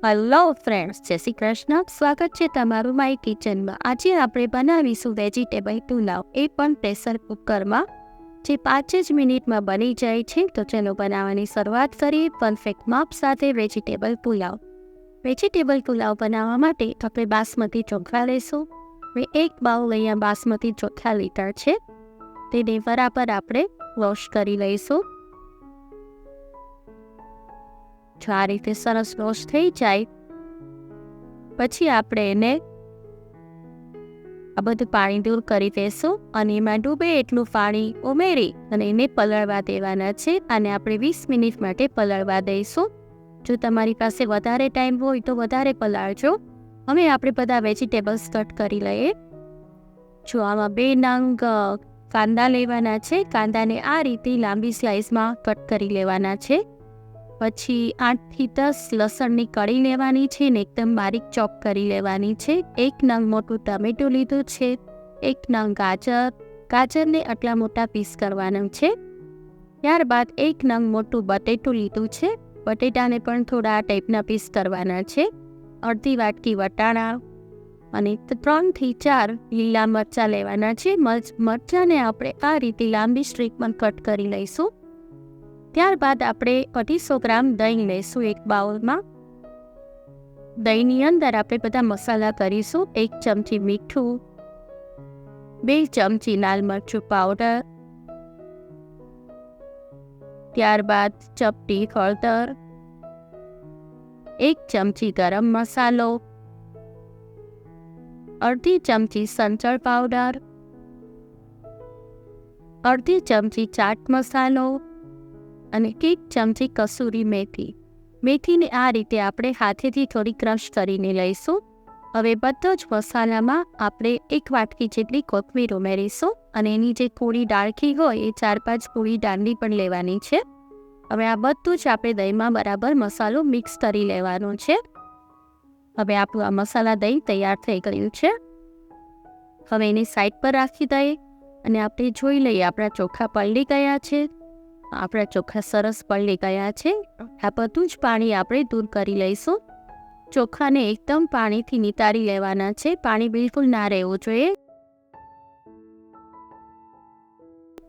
Hello friends, જય શ્રી કૃષ્ણ. સ્વાગત છે તમારું માય કિચનમાં. આજે આપણે બનાવીશું વેજીટેબલ પુલાવ, એ પણ પ્રેશર કુકરમાં, જે 5 જ મિનિટમાં બની જાય છે. તો ચલો બનાવવાની શરૂઆત કરીએ પરફેક્ટ માપ સાથે વેજીટેબલ પુલાવ. વેજીટેબલ પુલાવ બનાવવા માટે આપણે બાસમતી ચોખા લઈશું. હવે એક બાઉલ અહીંયા બાસમતી ચોખા લીધા છે, તેને બરાબર આપણે વોશ કરી લઈશું. જો આ રીતે સરસ વોશ થઈ જાય પછી આપણે એને આ બધું પાણી દૂર કરી દઈશું અને એમાં ડૂબે એટલું પાણી ઉમેરી અને એને પલળવા દેવાના છે. અને આપણે 20 મિનિટ માટે પલળવા દઈશું. જો તમારી પાસે વધારે ટાઈમ હોય તો વધારે પલાળજો. હવે આપણે બધા વેજીટેબલ્સ કટ કરી લઈએ. જો આમાં 2 નંગ કાંદા લેવાના છે. કાંદાને આ રીતે લાંબી સ્લાઇસમાં કટ કરી લેવાના છે. પછી 8 થી 10 લસણની કળી લેવાની છે ને એકદમ બારીક ચોપ કરી લેવાની છે. 1 નંગ મોટું ટમેટું લીધું છે. 1 નંગ ગાજરને આટલા મોટા પીસ કરવાના છે. ત્યારબાદ 1 નંગ મોટું બટેટું લીધું છે. બટેટાને પણ થોડા આ ટાઈપના પીસ કરવાના છે. અડધી વાટકી વટાણા અને 3 થી 4 લીલા મરચાં લેવાના છે. મરચાંને આપણે આ રીતે લાંબી સ્ટ્રીકમાં કટ કરી લઈશું. ત્યારબાદ આપણે 250 ગ્રામ દહીં લઈશું એક બાઉલમાં. દહીંની અંદર આપણે બધા મસાલા કરીશું. 1 ચમચી મીઠું, 2 ચમચી લાલ મરચું પાવડર, ત્યારબાદ ચપટી હળદર, 1 ચમચી ગરમ મસાલો, અડધી ચમચી સંચળ પાવડર, અડધી ચમચી ચાટ મસાલો અને 1 ચમચી કસૂરી મેથી. મેથીને આ રીતે આપણે હાથેથી થોડી ક્રશ કરીને લઈશું. હવે બધો જ મસાલામાં આપણે 1 વાટકી જેટલી કોથમીર ઉમેરીશું અને એની જે પૂરી ડાળખી હોય એ 4-5 પૂરી દાંડી પણ લેવાની છે. હવે આ બધું જ આપણે દહીંમાં બરાબર મસાલો મિક્સ કરી લેવાનો છે. હવે આપણું આ મસાલા દહીં તૈયાર થઈ ગયું છે. હવે એની સાઈડ પર રાખી દઈએ અને આપણે જોઈ લઈએ આપણા ચોખા પલળી ગયા છે. આપણા ચોખા સરસ પલળી ગયા છે. આ બધું જ પાણી આપણે દૂર કરી લઈશું. ચોખાને એકદમ પાણીથી નિતારી લેવાના છે. પાણી બિલકુલ ના રહેવું જોઈએ.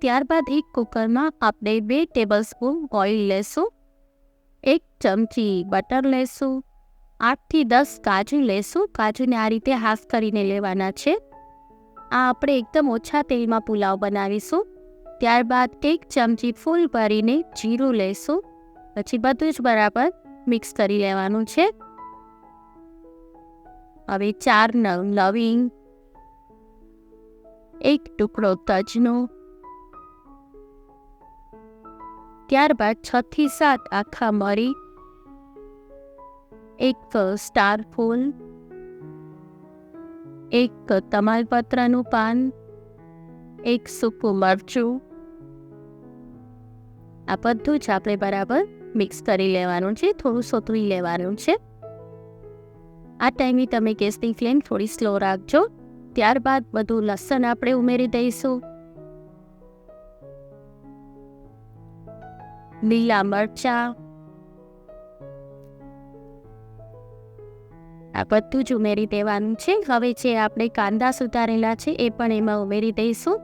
ત્યારબાદ એક કુકરમાં આપણે 2 ટેબલ સ્પૂન ઓઇલ લેશું, 1 ચમચી બટર લેશું, 8 થી 10 કાજુ લેશું. કાજુને આ રીતે હાફ કરીને લેવાના છે. આ આપણે એકદમ ઓછા તેલમાં પુલાવ બનાવીશું. ત્યારબાદ 1 ચમચી ફૂલ ભરીને જીરું લેશું. પછી બધું જ બરાબર મિક્સ કરી લેવાનું છે. હવે 4 નંગ લવિંગ, 1 ટુકડો તજનો, ત્યારબાદ 6 થી 7 આખા મરી, 1 સ્ટાર ફૂલ, 1 તમાલપત્રનું પાન, 1 સૂકું મરચું. આ બધું જ આપણે બરાબર મિક્સ કરી લેવાનું છે. થોડું સોતરી લેવાનું છે. આ ટાઈમે તમે ગેસની ફ્લેમ થોડી સ્લો રાખજો. ત્યારબાદ બધું લસણ આપણે ઉમેરી દઈશું, લીલા મરચાં, આ બધું જ ઉમેરી દેવાનું છે. હવે જે આપણે કાંદા સુધારેલા છે એ પણ એમાં ઉમેરી દઈશું.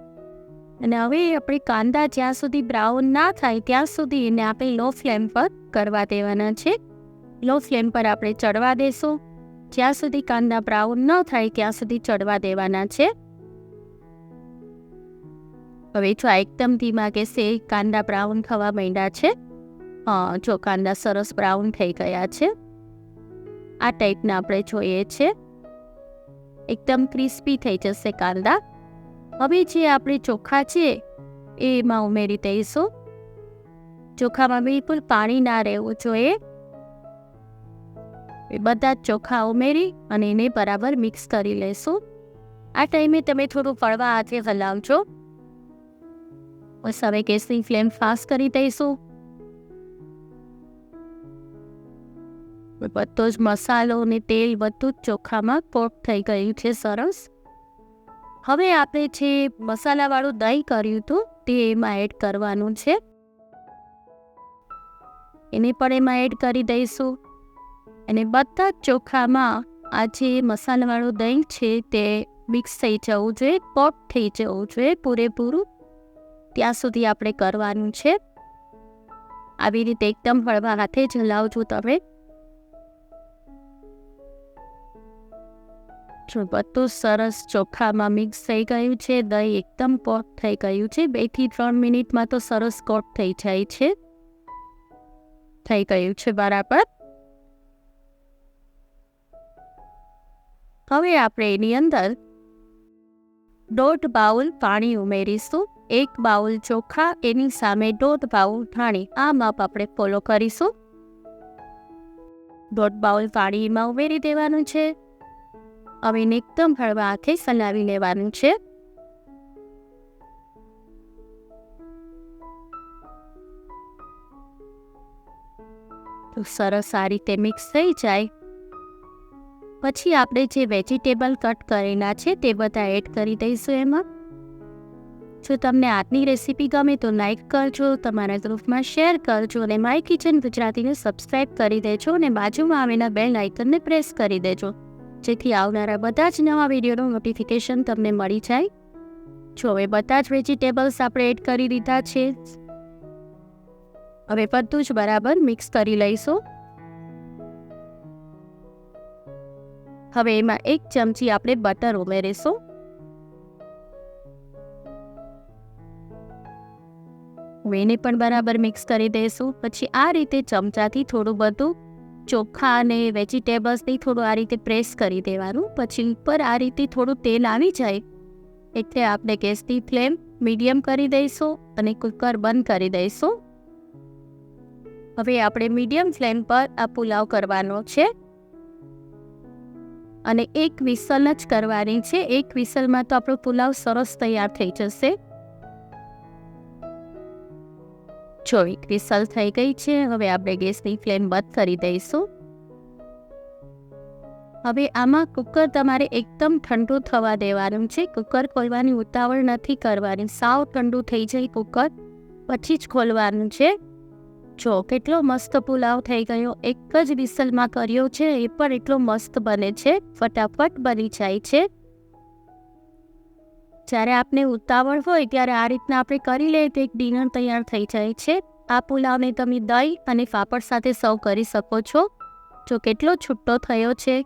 અને હવે આપણે કાંદા જ્યાં સુધી બ્રાઉન ના થાય ત્યાં સુધી એને આપણે લો ફ્લેમ પર કરવા દેવાના છે. લો ફ્લેમ પર આપણે ચડવા દેશું. જ્યાં સુધી કાંદા બ્રાઉન ન થાય ત્યાં સુધી ચડવા દેવાના છે. હવે જો એકદમ ધીમા ગેસે કાંદા બ્રાઉન થવા માંડ્યા છે. જો કાંદા સરસ બ્રાઉન થઈ ગયા છે. આ ટાઈપના આપણે જોઈએ છે. એકદમ ક્રિસ્પી થઈ જશે કાંદા. હવે જે આપણે ચોખા છે એ એમાં ઉમેરી દઈશું. ચોખામાં બિલકુલ પાણી ના રહેવું જોઈએ. એ બધા જ ચોખા ઉમેરી અને એને બરાબર મિક્સ કરી લઈશું. આ ટાઈમે તમે થોડું હળવા હાથે હલાવજો. બસ હવે ગેસની ફ્લેમ ફાસ્ટ કરી દઈશું. બધો જ મસાલો અને તેલ બધું જ ચોખામાં કોટ થઈ ગયું છે સરસ. હવે આપણે જે મસાલાવાળું દહીં કર્યું હતું તે એમાં એડ કરવાનું છે. એને પણ એમાં એડ કરી દઈશું. અને બધા જ ચોખામાં આ જે મસાલાવાળું દહીં છે તે મિક્સ થઈ જવું જોઈએ, કોટ થઈ જવું જોઈએ પૂરેપૂરું. ત્યાં સુધી આપણે કરવાનું છે. આવી રીતે એકદમ હળવા હાથે જ હલાવજો તમે. જો બધું સરસ ચોખામાં મિક્સ થઈ ગયું છે, દહીં એકદમ કોટ થઈ ગયું છે. 2 થી 3 મિનિટમાં તો સરસ કોટ થઈ જાય છે. થઈ ગયું છે બરાબર. હવે આપણે એની અંદર 1.5 બાઉલ પાણી ઉમેરીશું. 1 બાઉલ ચોખા એની સામે 1.5 બાઉલ પાણી, આ માપ આપણે ફોલો કરીશું. 1.5 બાઉલ પાણી એમાં ઉમેરી દેવાનું છે. હવે એને એકદમ હળવા હાથે સલાવી લેવાનું છે. તો સરસ આ રીતે મિક્સ થઈ જાય પછી આપણે જે વેજીટેબલ કટ કરેલા છે તે બધા એડ કરી દઈશું એમાં. જો તમને આજની રેસીપી ગમે તો લાઈક કરજો, તમારા ગ્રુપમાં શેર કરજો અને માય કિચન ગુજરાતીને સબસ્ક્રાઈબ કરી દેજો અને બાજુમાં આવેલા બેલ આઇકનને પ્રેસ કરી દેજો, જેથી આવનારા બધા જ નવા વિડીયોનું નોટિફિકેશન તમને મળી જાય. જો હવે બધા જ વેજીટેબલ્સ આપણે એડ કરી દીધા છે. હવે બધું જ બરાબર મિક્સ કરી લઈશું. હવે એમાં 1 ચમચી આપણે બટર ઉમેરીશું. હવે એને પણ બરાબર મિક્સ કરી દઈશું. પછી આ રીતે ચમચાથી થોડું બધું ચોખા અને વેજીટેબલ્સની થોડું આ રીતે પ્રેસ કરી દેવાનું. પછી ઉપર આ રીતે થોડું તેલ આવી જાય એટલે આપણે ગેસની ફ્લેમ મીડિયમ કરી દઈશું અને કુકર બંધ કરી દઈશું. હવે આપણે મીડિયમ ફ્લેમ પર આ પુલાવ કરવાનો છે અને 1 વિસલ જ કરવાની છે. 1 વિસલમાં તો આપણો પુલાવ સરસ તૈયાર થઈ જશે. જો 1 વિસલ થઈ ગઈ છે. હવે આપણે ગેસની ફ્લેમ બંધ કરી દઈશું. હવે આમાં કુકર તમારે એકદમ ઠંડુ થવા દેવાનું છે. કુકર ખોલવાની ઉતાવળ નથી કરવાની. સાવ ઠંડુ થઈ જાય કુકર પછી જ ખોલવાનું છે. જો કેટલો મસ્ત પુલાવ થઈ ગયો. 1 જ વિસલમાં કર્યો છે, એ પણ એટલો મસ્ત બને છે, ફટાફટ બની જાય છે. જ્યારે આપણે ઉતાવળ હોય ત્યારે આ રીતના આપણે કરી લઈએ તો એક ડિનર તૈયાર થઈ જાય છે. આ પુલાવને તમે દહીં અને પાપડ સાથે સર્વ કરી શકો છો. જો કેટલો છૂટો થયો છે,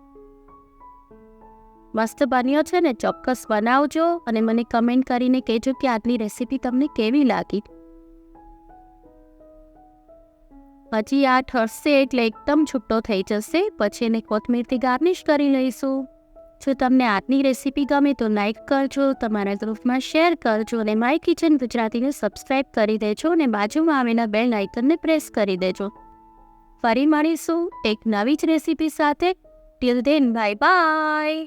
મસ્ત બન્યો છે ને. ચોક્કસ બનાવજો અને મને કમેન્ટ કરીને કહેજો કે આજની રેસીપી તમને કેવી લાગી. પછી આ ઠરશે એટલે એકદમ છૂટો થઈ જશે. પછી એને કોથમીરથી ગાર્નિશ કરી લઈશું. જો તમને આજની રેસીપી ગમે તો લાઈક કરજો, તમારા ગ્રુપમાં શેર કરજો અને માય કિચન ગુજરાતીને સબસ્ક્રાઈબ કરી દેજો અને બાજુમાં આવેલા બેલ આઇકનને પ્રેસ કરી દેજો. ફરી મળીશું એક નવી જ રેસીપી સાથે. Till then bye bye.